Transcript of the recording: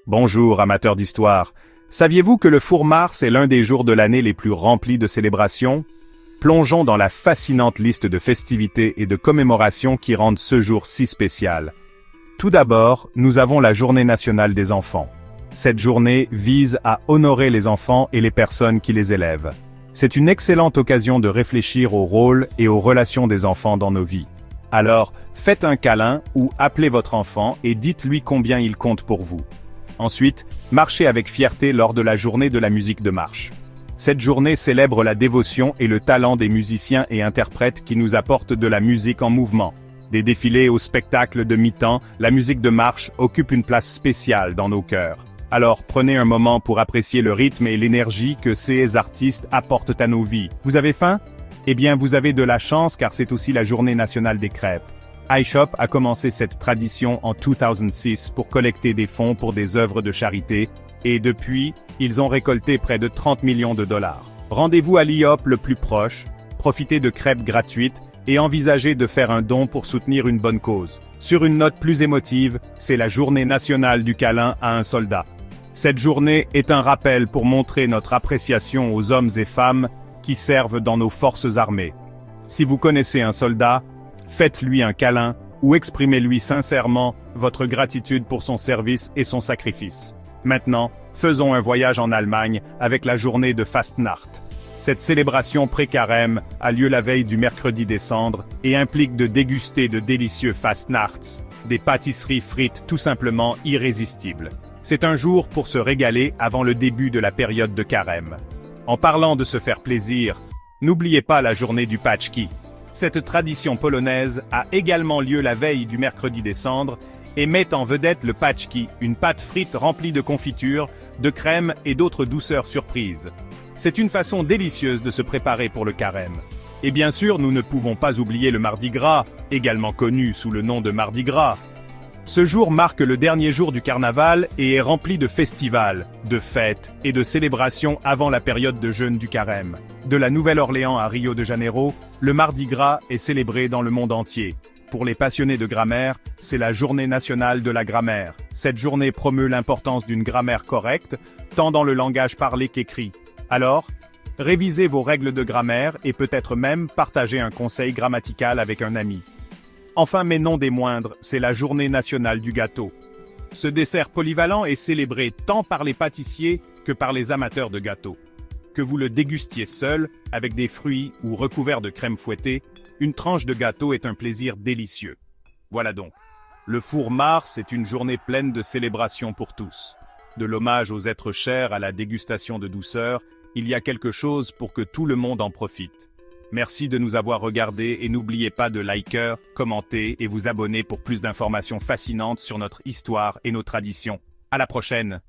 Bonjour, amateurs d'histoire. Saviez-vous que le Four Mars est l'un des jours de l'année les plus remplis de célébrations? Plongeons dans la fascinante liste de festivités et de commémorations qui rendent ce jour si spécial. Tout d'abord, nous avons la Journée nationale des enfants. Cette journée vise à honorer les enfants et les personnes qui les élèvent. C'est une excellente occasion de réfléchir au rôle et aux relations des enfants dans nos vies. Alors, faites un câlin ou appelez votre enfant et dites-lui combien il compte pour vous. Ensuite, marchez avec fierté lors de la journée de la musique de marche. Cette journée célèbre la dévotion et le talent des musiciens et interprètes qui nous apportent de la musique en mouvement. Des défilés au spectacle de mi-temps, la musique de marche occupe une place spéciale dans nos cœurs. Alors prenez un moment pour apprécier le rythme et l'énergie que ces artistes apportent à nos vies. Vous avez faim? Eh bien vous avez de la chance car c'est aussi la journée nationale des crêpes. iShop a commencé cette tradition en 2006 pour collecter des fonds pour des œuvres de charité, et depuis, ils ont récolté près de 30 millions de dollars. Rendez-vous à l'IHOP le plus proche, profitez de crêpes gratuites, et envisagez de faire un don pour soutenir une bonne cause. Sur une note plus émotive, c'est la journée nationale du câlin à un soldat. Cette journée est un rappel pour montrer notre appréciation aux hommes et femmes qui servent dans nos forces armées. Si vous connaissez un soldat, faites-lui un câlin ou exprimez-lui sincèrement votre gratitude pour son service et son sacrifice. Maintenant, faisons un voyage en Allemagne avec la journée de Fastnacht. Cette célébration pré-carême a lieu la veille du mercredi des cendres et implique de déguster de délicieux Fastnachts, des pâtisseries frites tout simplement irrésistibles. C'est un jour pour se régaler avant le début de la période de carême. En parlant de se faire plaisir, n'oubliez pas la journée du Paczki. Cette tradition polonaise a également lieu la veille du mercredi des cendres et met en vedette le paczki, une pâte frite remplie de confiture, de crème et d'autres douceurs surprises. C'est une façon délicieuse de se préparer pour le carême. Et bien sûr, nous ne pouvons pas oublier le Mardi Gras, également connu sous le nom de Mardi Gras. Ce jour marque le dernier jour du carnaval et est rempli de festivals, de fêtes et de célébrations avant la période de jeûne du carême. De la Nouvelle-Orléans à Rio de Janeiro, le Mardi Gras est célébré dans le monde entier. Pour les passionnés de grammaire, c'est la journée nationale de la grammaire. Cette journée promeut l'importance d'une grammaire correcte, tant dans le langage parlé qu'écrit. Alors, révisez vos règles de grammaire et peut-être même partagez un conseil grammatical avec un ami. Enfin, mais non des moindres, c'est la journée nationale du gâteau. Ce dessert polyvalent est célébré tant par les pâtissiers que par les amateurs de gâteaux. Que vous le dégustiez seul, avec des fruits ou recouvert de crème fouettée, une tranche de gâteau est un plaisir délicieux. Voilà donc. Le Four Mars est une journée pleine de célébrations pour tous. De l'hommage aux êtres chers à la dégustation de douceur, il y a quelque chose pour que tout le monde en profite. Merci de nous avoir regardés et n'oubliez pas de liker, commenter et vous abonner pour plus d'informations fascinantes sur notre histoire et nos traditions. À la prochaine!